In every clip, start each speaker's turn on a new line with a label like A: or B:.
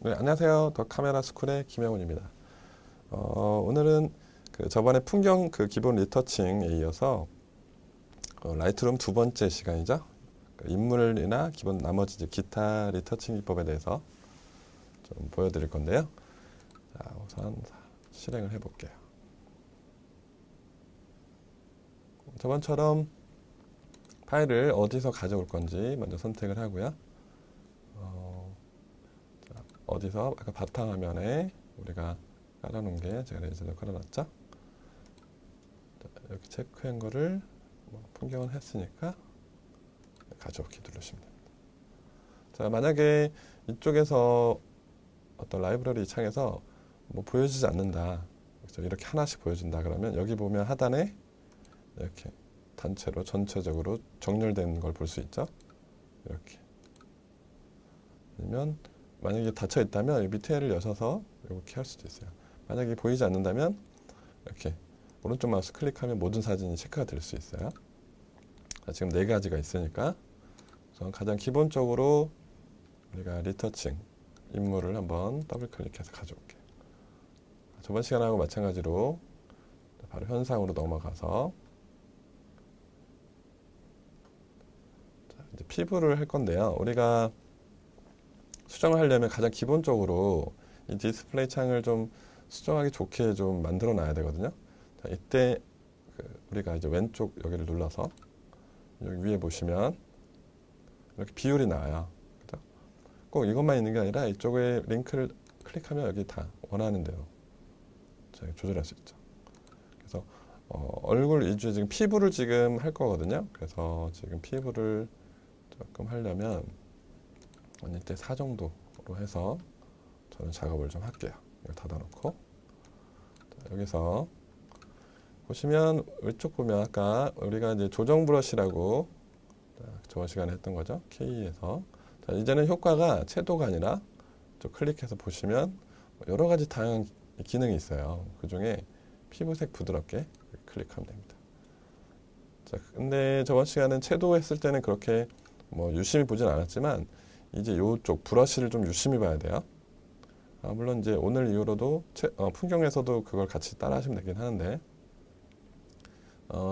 A: 네, 안녕하세요. 더 카메라 스쿨의 김영훈입니다. 오늘은 저번에 풍경 기본 리터칭에 이어서 라이트룸 두 번째 시간이죠. 인물이나 기본 나머지 이제 기타 리터칭 기법에 대해서 좀 보여드릴 건데요. 자, 우선 실행을 해볼게요. 저번처럼 파일을 어디서 가져올 건지 먼저 선택을 하고요. 어디서 아까 바탕화면에 우리가 깔아놓은 게 제가 레이저로 깔아놨죠. 이렇게 체크한 거를 풍경은 했으니까 가져오기 누르시면 됩니다. 자, 만약에 이쪽에서 어떤 라이브러리 창에서 뭐 보여지지 않는다, 그렇죠? 이렇게 하나씩 보여준다 그러면 여기 보면 하단에 이렇게 단체로 전체적으로 정렬된 걸 볼 수 있죠. 이렇게. 아니면 만약에 닫혀 있다면 밑에를 여셔서 이렇게 할 수도 있어요. 만약에 보이지 않는다면 이렇게 오른쪽 마우스 클릭하면 모든 사진이 체크가 될 수 있어요. 자, 지금 네 가지가 있으니까 우선 가장 기본적으로 우리가 리터칭 인물을 한번 더블 클릭해서 가져올게요. 저번 시간하고 마찬가지로 바로 현상으로 넘어가서 이제 피부를 할 건데요. 우리가 수정을 하려면 가장 기본적으로 이 디스플레이 창을 좀 수정하기 좋게 좀 만들어 놔야 되거든요. 자, 이때 우리가 이제 왼쪽 여기를 눌러서 여기 위에 보시면 이렇게 비율이 나와요. 그죠? 꼭 이것만 있는 게 아니라 이쪽에 링크를 클릭하면 여기 다 원하는 대로 저희 조절할 수 있죠. 그래서 얼굴 위주의 지금 피부를 지금 할 거거든요. 그래서 지금 피부를 조금 하려면 이때 4 정도로 해서 저는 작업을 좀 할게요. 이거 닫아놓고 자, 여기서 보시면 왼쪽 보면 아까 우리가 이제 조정 브러쉬라고 저번 시간에 했던 거죠. K에서 자, 이제는 효과가 채도가 아니라 좀 클릭해서 보시면 여러 가지 다양한 기능이 있어요. 그 중에 피부색 부드럽게 클릭하면 됩니다. 자, 근데 저번 시간은 채도 했을 때는 그렇게 뭐 유심히 보진 않았지만 이제 이쪽 브러쉬를 좀 유심히 봐야 돼요. 물론 이제 오늘 이후로도 풍경에서도 그걸 같이 따라 하시면 되긴 하는데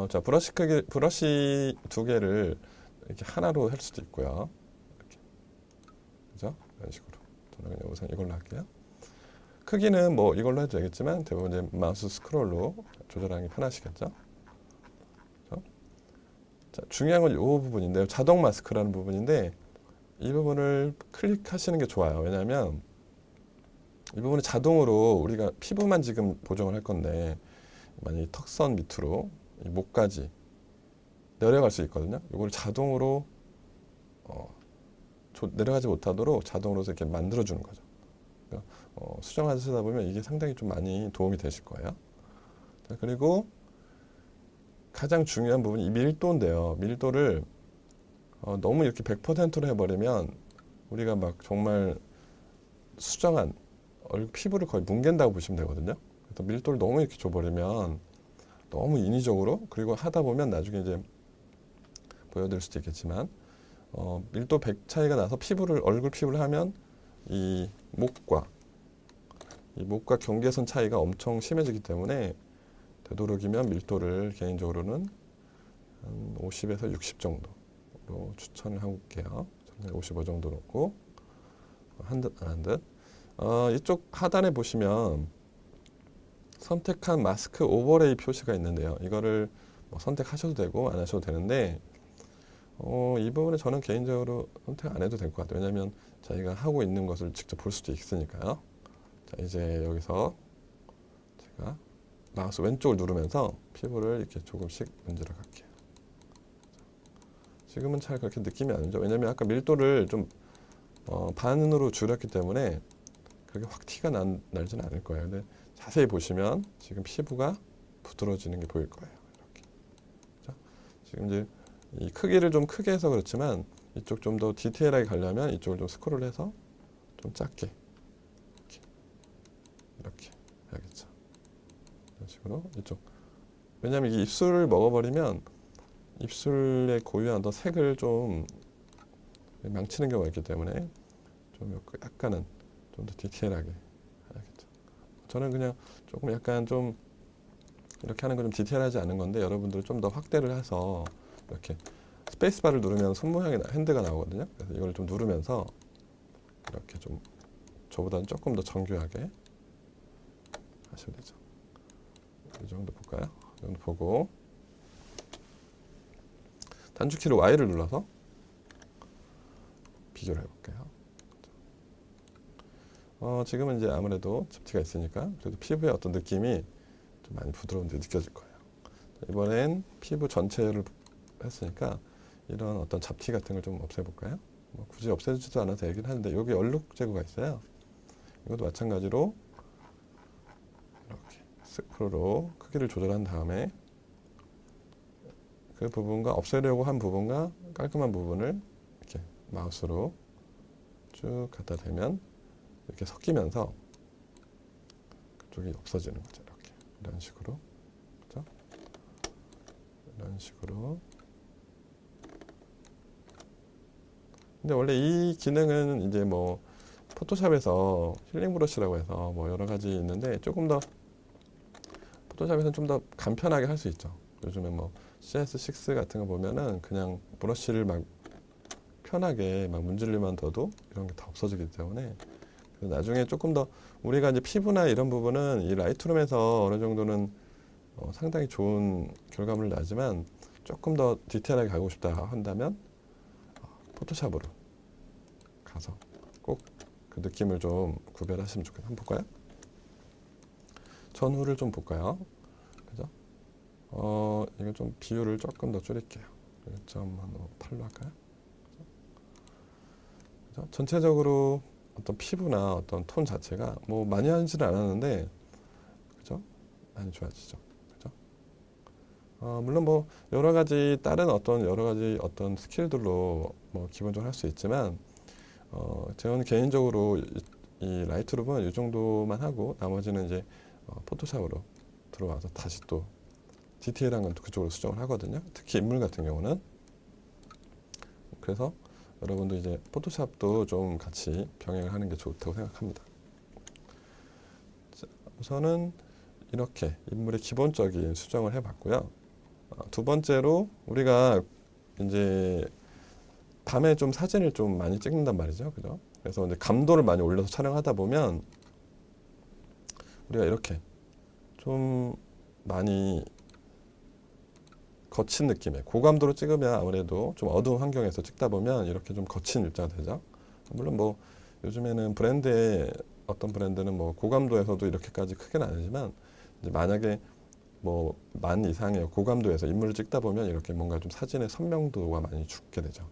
A: 자, 브러쉬 두 개를 이렇게 하나로 할 수도 있고요. 이렇게. 그죠? 이런 식으로. 저는 그냥 우선 이걸로 할게요. 크기는 뭐 이걸로 해도 되겠지만 대부분 이제 마우스 스크롤로 조절하기 편하시겠죠? 그죠? 자, 중요한 건 이 부분인데요. 자동 마스크라는 부분인데 이 부분을 클릭하시는 게 좋아요. 왜냐하면 이 부분은 자동으로 우리가 피부만 지금 보정을 할 건데 만약에 턱선 밑으로 이 목까지 내려갈 수 있거든요. 이걸 자동으로 내려가지 못하도록 자동으로 이렇게 만들어주는 거죠. 그러니까, 수정하시다 보면 이게 상당히 좀 많이 도움이 되실 거예요. 자, 그리고 가장 중요한 부분이 이 밀도인데요. 밀도를 너무 이렇게 100%로 해버리면 우리가 막 정말 수정한 얼굴 피부를 거의 뭉갠다고 보시면 되거든요. 그래서 밀도를 너무 이렇게 줘버리면 너무 인위적으로 그리고 하다 보면 나중에 이제 보여드릴 수도 있겠지만 밀도 100 차이가 나서 얼굴 피부를 하면 이 목과 경계선 차이가 엄청 심해지기 때문에 되도록이면 밀도를 개인적으로는 한 50에서 60 정도로 추천을 하고 올게요. 55 정도 놓고 한 듯 안 한 듯. 이쪽 하단에 보시면 선택한 마스크 오버레이 표시가 있는데요. 이거를 뭐 선택하셔도 되고 안 하셔도 되는데 이 부분에 저는 개인적으로 선택 안 해도 될 것 같아요. 왜냐하면 자기가 하고 있는 것을 직접 볼 수도 있으니까요. 자, 이제 여기서 제가 마우스 왼쪽을 누르면서 피부를 이렇게 조금씩 문질러 갈게요. 지금은 잘 그렇게 느낌이 안 오죠. 왜냐하면 아까 밀도를 좀 반으로 줄였기 때문에 그렇게 확 티가 날지는 않을 거예요. 근데 자세히 보시면 지금 피부가 부드러워지는 게 보일 거예요. 이렇게. 그렇죠? 지금 이제 이 크기를 좀 크게 해서 그렇지만 이쪽 좀 더 디테일하게 가려면 이쪽을 좀 스크롤 해서 좀 작게 이렇게 해야겠죠. 이런 식으로 이쪽. 왜냐하면 이게 입술을 먹어버리면 입술의 고유한 더 색을 좀 망치는 경우가 있기 때문에 좀 약간은 좀 더 디테일하게 해야겠죠. 저는 그냥 조금 약간 좀 이렇게 하는 거 좀 디테일하지 않은 건데 여러분들 좀 더 확대를 해서 이렇게 스페이스바를 누르면 손 모양의 핸드가 나오거든요. 그래서 이걸 좀 누르면서 이렇게 좀 저보다는 조금 더 정교하게 하시면 되죠. 이 정도 볼까요? 이 정도 보고 단축키로 Y를 눌러서 비교를 해볼게요. 지금은 이제 아무래도 잡티가 있으니까 그래도 피부의 어떤 느낌이 좀 많이 부드러운 데 느껴질 거예요. 이번엔 피부 전체를 했으니까 이런 어떤 잡티 같은 걸 좀 없애볼까요? 뭐 굳이 없애주지도 않아서 얘기를 하는데 여기 얼룩 제거가 있어요. 이것도 마찬가지로 이렇게 스크롤로 크기를 조절한 다음에 그 부분과 없애려고 한 부분과 깔끔한 부분을 이렇게 마우스로 쭉 갖다 대면 이렇게 섞이면서 그쪽이 없어지는 거죠. 이렇게 이런 식으로, 그렇죠? 이런 식으로. 근데 원래 이 기능은 이제 뭐 포토샵에서 힐링 브러쉬라고 해서 뭐 여러 가지 있는데 조금 더 포토샵에서는 좀 더 간편하게 할 수 있죠. 요즘에 뭐 CS6 같은 거 보면은 그냥 브러쉬를 막 편하게 막 문지르만 둬도 이런 게 다 없어지기 때문에 나중에 조금 더 우리가 이제 피부나 이런 부분은 이 라이트룸에서 어느 정도는 상당히 좋은 결과물을 나지만 조금 더 디테일하게 가고 싶다 한다면 포토샵으로 가서 꼭 그 느낌을 좀 구별하시면 좋겠어요. 한번 볼까요? 전후를 좀 볼까요? 그죠? 이거 좀 비율을 조금 더 줄일게요. 1.8로 할까요? 그죠? 전체적으로 어떤 피부나 어떤 톤 자체가 뭐 많이 하지는 않았는데, 그죠? 많이 좋아지죠. 그죠? 물론 뭐 여러 가지 다른 어떤 여러 가지 어떤 스킬들로 뭐 기본적으로 할 수 있지만, 저는 개인적으로 이 라이트룸은 이 정도만 하고 나머지는 이제 포토샵으로 들어와서 다시 또 디테일한 건 또 그쪽으로 수정을 하거든요. 특히 인물 같은 경우는. 그래서 여러분도 이제 포토샵도 좀 같이 병행을 하는 게 좋다고 생각합니다. 자, 우선은 이렇게 인물의 기본적인 수정을 해봤고요. 두 번째로 우리가 이제 밤에 좀 사진을 좀 많이 찍는단 말이죠. 그죠? 그래서 이제 감도를 많이 올려서 촬영하다 보면 우리가 이렇게 좀 많이 거친 느낌의 고감도로 찍으면 아무래도 좀 어두운 환경에서 찍다 보면 이렇게 좀 거친 입자가 되죠. 물론 뭐 요즘에는 브랜드에 어떤 브랜드는 뭐 고감도에서도 이렇게까지 크게는 아니지만 이제 만약에 뭐 만 이상의 고감도에서 인물을 찍다 보면 이렇게 뭔가 좀 사진의 선명도가 많이 죽게 되죠.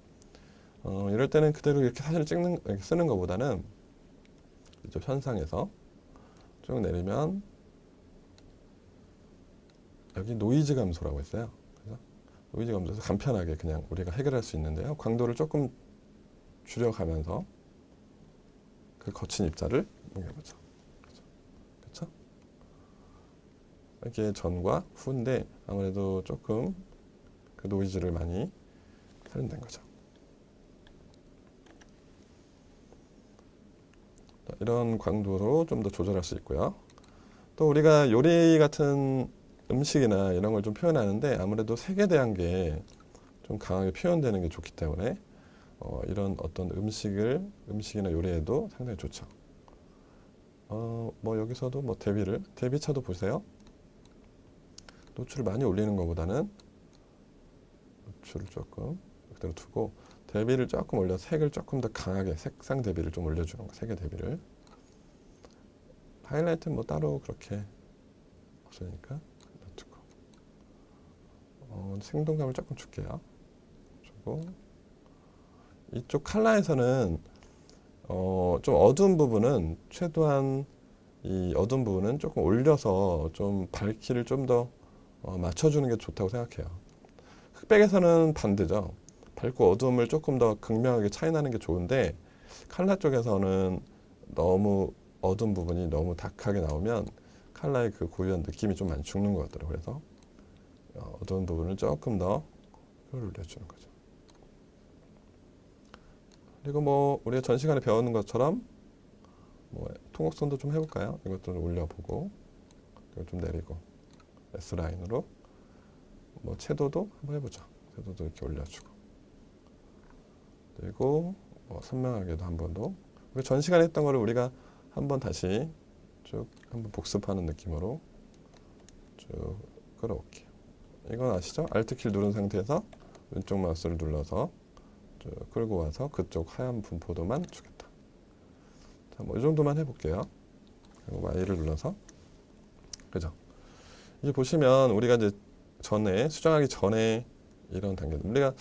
A: 이럴 때는 그대로 이렇게 사진을 이렇게 쓰는 것보다는 이쪽 현상에서 쭉 내리면 여기 노이즈 감소라고 있어요. 노이즈 감소에서 간편하게 그냥 우리가 해결할 수 있는데요. 광도를 조금 줄여가면서 그 거친 입자를 뭉개보죠. 그렇죠? 이게 전과 후인데 아무래도 조금 그 노이즈를 많이 살린다는 거죠. 이런 광도로 좀 더 조절할 수 있고요. 또 우리가 요리 같은 음식이나 이런 걸 좀 표현하는데 아무래도 색에 대한 게 좀 강하게 표현되는 게 좋기 때문에 이런 어떤 음식이나 요리에도 상당히 좋죠. 뭐 여기서도 뭐 대비차도 보세요. 노출을 많이 올리는 것보다는 노출을 조금 그대로 두고 대비를 조금 올려 색을 조금 더 강하게 색상 대비를 좀 올려주는 거, 색의 대비를. 하이라이트는 뭐 따로 그렇게 없으니까 놔두고 생동감을 조금 줄게요. 주고 이쪽 컬러에서는 좀 어두운 부분은 최대한 이 어두운 부분은 조금 올려서 좀 밝기를 좀 더 맞춰주는 게 좋다고 생각해요. 흑백에서는 반대죠. 밝고 어두움을 조금 더 극명하게 차이나는 게 좋은데 컬러 쪽에서는 너무 어두운 부분이 너무 다크하게 나오면 컬러의 그 고유한 느낌이 좀 많이 죽는 것 같더라고요. 그래서 어두운 부분을 조금 더 올려주는 거죠. 그리고 뭐 우리가 전 시간에 배우는 것처럼 뭐 통곡선도 좀 해볼까요? 이것도 좀 올려보고, 이거 좀 내리고, S라인으로. 뭐 채도도 한번 해보죠. 채도도 이렇게 올려주고. 그리고 뭐 선명하게도 한 번 더. 우리 전 시간에 했던 거를 우리가 한번 다시 쭉 한번 복습하는 느낌으로 쭉 끌어올게요. 이건 아시죠? Alt키를 누른 상태에서 왼쪽 마우스를 눌러서 쭉 끌고 와서 그쪽 하얀 분포도만 주겠다. 자, 뭐 이 정도만 해볼게요. 그리고 Y를 눌러서. 그죠? 이제 보시면 우리가 이제 전에 수정하기 전에 이런 단계, 우리가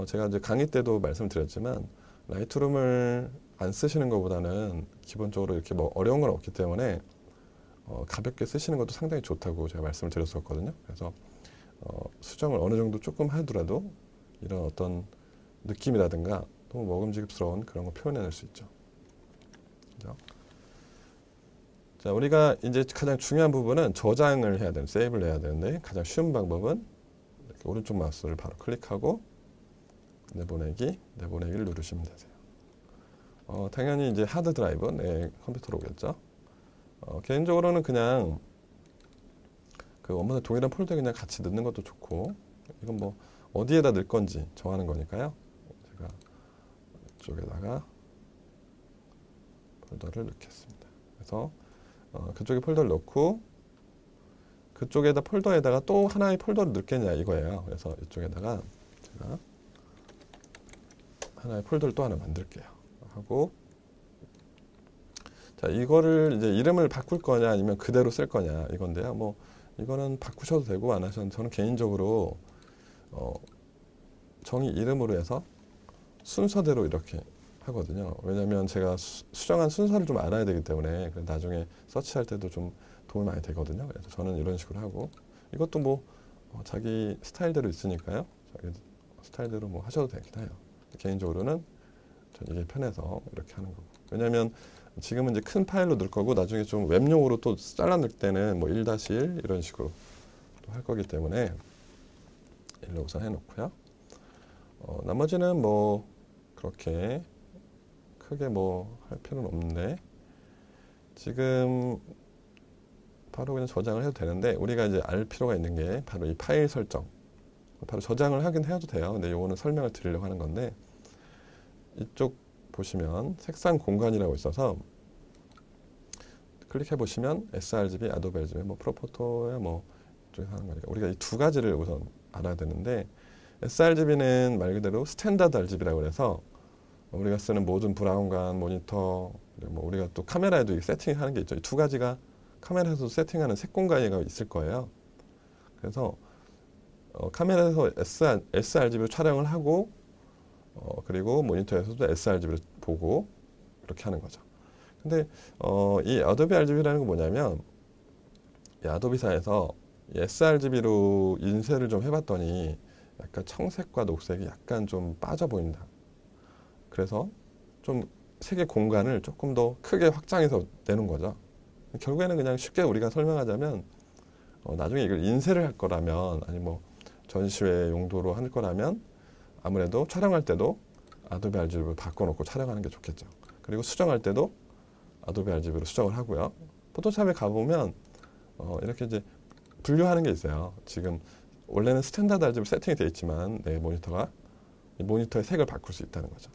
A: 제가 이제 강의 때도 말씀드렸지만 라이트룸을 안 쓰시는 것보다는 기본적으로 이렇게 뭐 어려운 건 없기 때문에 가볍게 쓰시는 것도 상당히 좋다고 제가 말씀을 드렸었거든요. 그래서 수정을 어느 정도 조금 하더라도 이런 어떤 느낌이라든가 너무 먹음직스러운 그런 거 표현해낼 수 있죠. 그죠? 자, 우리가 이제 가장 중요한 부분은 저장을 해야 되는, 세이브를 해야 되는데 가장 쉬운 방법은 이렇게 오른쪽 마우스를 바로 클릭하고 내보내기를 누르시면 되세요. 당연히 이제 하드 드라이브, 내 컴퓨터로 오겠죠. 개인적으로는 그냥 그 원본의 동일한 폴더에 그냥 같이 넣는 것도 좋고, 이건 뭐 어디에다 넣을 건지 정하는 거니까요. 제가 이쪽에다가 폴더를 넣겠습니다. 그래서 그쪽에 폴더를 넣고 그쪽에다 폴더에다가 또 하나의 폴더를 넣겠냐 이거예요. 그래서 이쪽에다가 제가 하나의 폴더를 또 하나 만들게요. 하고, 자, 이거를 이제 이름을 바꿀 거냐 아니면 그대로 쓸 거냐 이건데요. 뭐 이거는 바꾸셔도 되고 안 하셔도, 저는 개인적으로 정의 이름으로 해서 순서대로 이렇게 하거든요. 왜냐면 제가 수정한 순서를 좀 알아야 되기 때문에 나중에 서치할 때도 좀 도움이 많이 되거든요. 그래서 저는 이런 식으로 하고, 이것도 뭐 자기 스타일대로 있으니까요. 자기 스타일대로 뭐 하셔도 되긴 해요. 개인적으로는 전 이게 편해서 이렇게 하는 거고. 왜냐면 지금은 이제 큰 파일로 넣을 거고 나중에 좀 웹용으로 또 잘라 넣을 때는 뭐 1-1 이런 식으로 또 할 거기 때문에 1로 우선 해놓고요. 나머지는 뭐 그렇게 크게 뭐 할 필요는 없는데, 지금 바로 그냥 저장을 해도 되는데 우리가 이제 알 필요가 있는 게 바로 이 파일 설정. 바로 저장을 하긴 해도 돼요. 근데 요거는 설명을 드리려고 하는 건데, 이쪽 보시면 색상 공간이라고 있어서 클릭해 보시면 sRGB, 아도be RGB, 뭐 프로포토야 뭐 이쪽에서 하는 거니까 우리가 이 두 가지를 우선 알아야 되는데, sRGB는 말 그대로 스탠다드 RGB라고 해서 우리가 쓰는 모든 브라운관, 모니터, 뭐 우리가 또 카메라에도 세팅하는 게 있죠. 이 두 가지가 카메라에서 세팅하는 색 공간이 있을 거예요. 그래서 카메라에서 sRGB로 촬영을 하고 그리고 모니터에서도 sRGB를 보고 이렇게 하는 거죠. 근데 이 아도be RGB라는 건 뭐냐면, 이 아도비사에서 sRGB로 인쇄를 좀 해봤더니 약간 청색과 녹색이 약간 좀 빠져 보인다. 그래서 좀 색의 공간을 조금 더 크게 확장해서 내는 거죠. 결국에는 그냥 쉽게 우리가 설명하자면 나중에 이걸 인쇄를 할 거라면, 아니 뭐 전시회 용도로 할 거라면 아무래도 촬영할 때도 아도be RGB로 바꿔놓고 촬영하는 게 좋겠죠. 그리고 수정할 때도 아도be RGB로 수정을 하고요. 포토샵에 가보면 이렇게 이제 분류하는 게 있어요. 지금 원래는 스탠다드 RGB 세팅이 되어 있지만 내 모니터가 이 모니터의 색을 바꿀 수 있다는 거죠.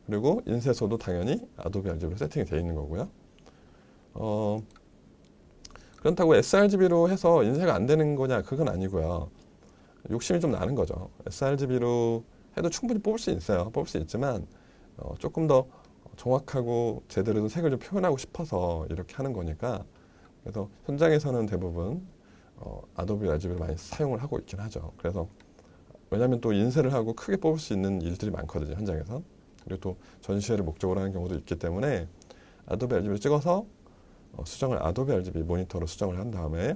A: 그리고 인쇄소도 당연히 아도be RGB로 세팅이 되어 있는 거고요. 그렇다고 sRGB로 해서 인쇄가 안 되는 거냐? 그건 아니고요. 욕심이 좀 나는 거죠. sRGB로 해도 충분히 뽑을 수 있어요. 뽑을 수 있지만 조금 더 정확하고 제대로 된 색을 좀 표현하고 싶어서 이렇게 하는 거니까, 그래서 현장에서는 대부분 아도be RGB를 많이 사용을 하고 있긴 하죠. 그래서 왜냐하면 또 인쇄를 하고 크게 뽑을 수 있는 일들이 많거든요, 현장에서. 그리고 또 전시회를 목적으로 하는 경우도 있기 때문에 아도be RGB를 찍어서 수정을 아도be RGB 모니터로 수정을 한 다음에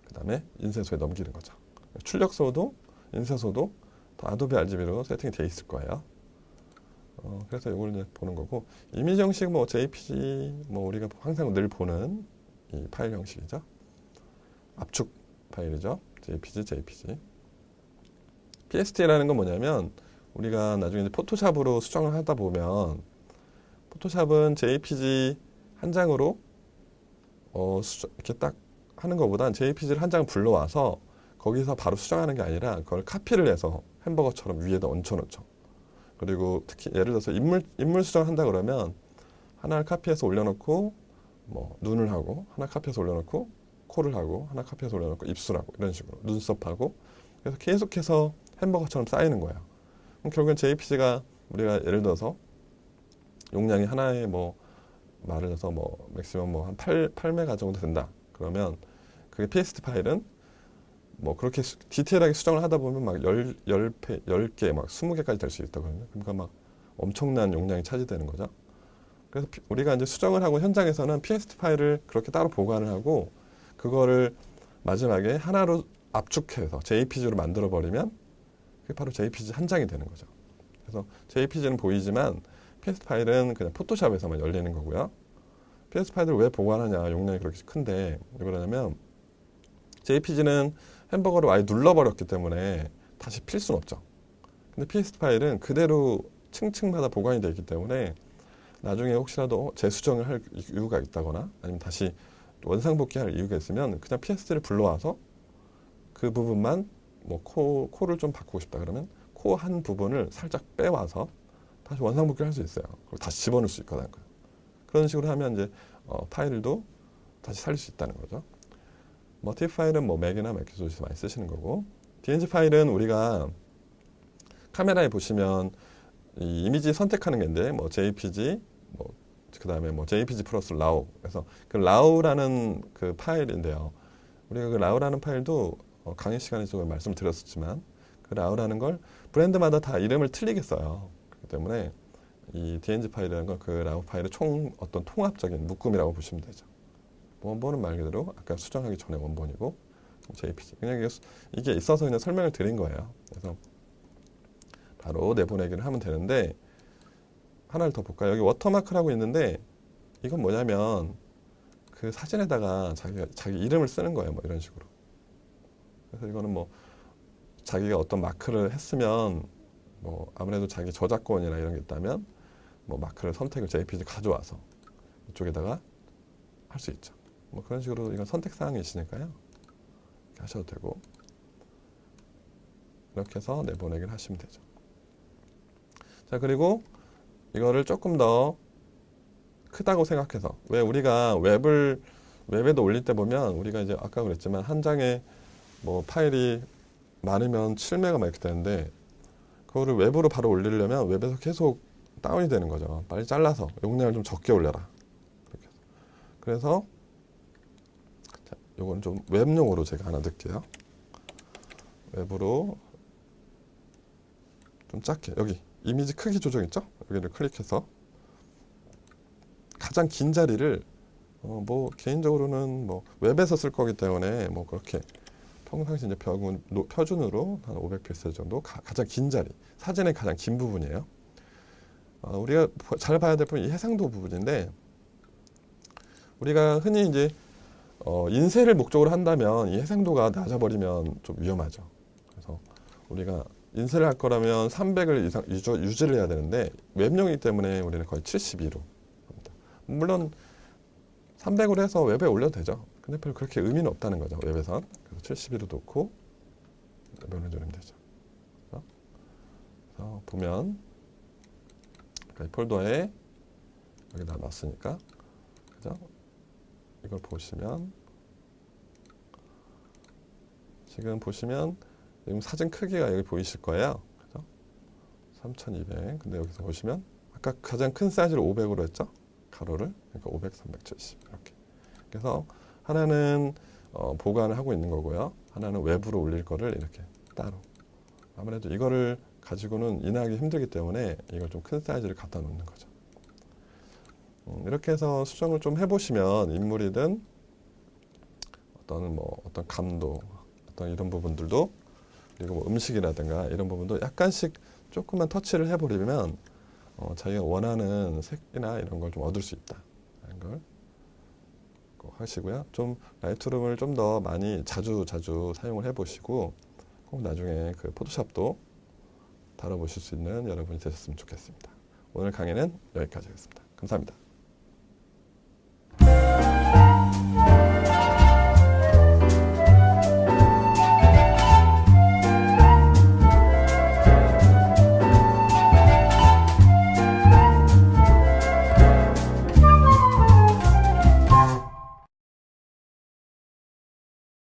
A: 그 다음에 인쇄소에 넘기는 거죠. 출력소도 인쇄소도 다 아도be RGB로 세팅이 되어 있을 거예요. 그래서 이걸 이제 보는 거고, 이미지 형식 뭐 JPG 뭐 우리가 항상 늘 보는 이 파일 형식이죠. 압축 파일이죠. JPG. PST라는 건 뭐냐면, 우리가 나중에 이제 포토샵으로 수정을 하다 보면 포토샵은 JPG 한 장으로 이렇게 딱 하는 것보단 JPG를 한 장 불러와서 거기서 바로 수정하는 게 아니라 그걸 카피를 해서 햄버거처럼 위에다 얹혀놓죠. 그리고 특히 예를 들어서 인물 수정한다 그러면 하나를 카피해서 올려놓고 뭐 눈을 하고 하나 카피해서 올려놓고 코를 하고 하나 카피해서 올려놓고 입술하고 이런 식으로 눈썹하고 그래서 계속해서 햄버거처럼 쌓이는 거예요. 그럼 결국엔 JPG가 우리가 예를 들어서 용량이 하나에 뭐 말을 해서 뭐 맥시멈 뭐 한 8메가 정도 된다. 그러면 그게 PSD 파일은 뭐 그렇게 디테일하게 수정을 하다 보면 막 10개, 막 20개까지 될 수 있다거든요. 그러니까 막 엄청난 용량이 차지되는 거죠. 그래서 우리가 이제 수정을 하고 현장에서는 PSD 파일을 그렇게 따로 보관을 하고 그거를 마지막에 하나로 압축해서 JPG로 만들어 버리면 그게 바로 JPG 한 장이 되는 거죠. 그래서 JPG는 보이지만 PSD 파일은 그냥 포토샵에서만 열리는 거고요. PSD 파일을 왜 보관하냐? 용량이 그렇게 큰데 왜 그러냐면 JPG는 햄버거를 아예 눌러버렸기 때문에 다시 필 수는 없죠. 근데 PSD 파일은 그대로 층층마다 보관이 되어 있기 때문에 나중에 혹시라도 재수정을 할 이유가 있다거나 아니면 다시 원상복귀할 이유가 있으면 그냥 PSD를 불러와서 그 부분만 뭐 코를 좀 바꾸고 싶다 그러면 코 한 부분을 살짝 빼와서 다시 원상복귀를 할 수 있어요. 그리고 다시 집어넣을 수 있거든요. 그런 식으로 하면 이제 파일도 다시 살릴 수 있다는 거죠. TIFF 파일은 뭐 맥이나 맥키소시에서 많이 쓰시는 거고 DNG 파일은 우리가 카메라에 보시면 이 이미지 선택하는 게 있는데 뭐 JPG 그다음에 뭐 JPG 플러스 라우 그래서 그 라우라는 그 파일인데요. 우리가 그 라우라는 파일도 강의 시간에서 말씀드렸었지만 그 라우라는 걸 브랜드마다 다 이름을 틀리게 써요. 그렇기 때문에 이 DNG 파일이라는 건 그 라우 파일의 어떤 통합적인 묶음이라고 보시면 되죠. 원본은 말 그대로 아까 수정하기 전에 원본이고 JPG 그냥 이게 있어서 그냥 설명을 드린 거예요. 그래서 바로 내보내기를 하면 되는데 하나를 더 볼까요? 여기 워터마크라고 있는데 이건 뭐냐면 그 사진에다가 자기 이름을 쓰는 거예요. 뭐 이런 식으로. 그래서 이거는 뭐 자기가 어떤 마크를 했으면 뭐 아무래도 자기 저작권이나 이런 게 있다면 뭐 마크를 선택을 JPG 가져와서 이쪽에다가 할 수 있죠. 뭐 그런 식으로 이건 선택 사항이 있으니까요. 이렇게 하셔도 되고 이렇게 해서 내보내기를 하시면 되죠. 자 그리고 이거를 조금 더 크다고 생각해서 왜 우리가 웹에도 올릴 때 보면 우리가 이제 아까 그랬지만 한 장에 뭐 파일이 많으면 7메가 막 이렇게 되는데 그거를 웹으로 바로 올리려면 웹에서 계속 다운이 되는 거죠. 빨리 잘라서 용량을 좀 적게 올려라. 그래서 자, 요건 좀 웹용으로 제가 하나 넣을게요. 웹으로 좀 작게 여기 이미지 크기 조정 있죠? 여기를 클릭해서 가장 긴 자리를 뭐 개인적으로는 뭐 웹에서 쓸 거기 때문에 뭐 그렇게 평상시 이제 표준으로 한 500픽셀 정도 가장 긴 자리 사진의 가장 긴 부분이에요. 우리가 잘 봐야 될 부분이 이 해상도 부분인데 우리가 흔히 이제 인쇄를 목적으로 한다면 이 해상도가 낮아버리면 좀 위험하죠. 그래서 우리가 인쇄를 할 거라면 300을 이상 유지를 해야 되는데 웹용이기 때문에 우리는 거의 72로 합니다. 물론 300으로 해서 웹에 올려도 되죠. 근데 별로 그렇게 의미는 없다는 거죠. 웹에선. 그래서 72로 놓고 웹에 올려주면 되죠. 그래서 보면 이 폴더에 여기다 놨으니까 그죠? 이걸 보시면 지금 보시면 지금 사진 크기가 여기 보이실 거예요. 그죠? 3200. 근데 여기서 보시면 아까 가장 큰 사이즈를 500으로 했죠? 가로를. 그러니까 500, 370 이렇게. 그래서 하나는 보관을 하고 있는 거고요. 하나는 외부로 올릴 거를 이렇게 따로. 아무래도 이거를 가지고는 인하기 힘들기 때문에 이걸 좀 큰 사이즈를 갖다 놓는 거죠. 이렇게 해서 수정을 좀 해보시면 인물이든 어떤 감도, 어떤 이런 부분들도 그리고 뭐 음식이라든가 이런 부분도 약간씩 조금만 터치를 해버리면 자기가 원하는 색이나 이런 걸 좀 얻을 수 있다. 이런 걸 꼭 하시고요. 좀 라이트룸을 좀 더 많이 자주 사용을 해보시고 꼭 나중에 그 포토샵도 다뤄보실 수 있는 여러분이 되셨으면 좋겠습니다. 오늘 강의는 여기까지 하겠습니다. 감사합니다.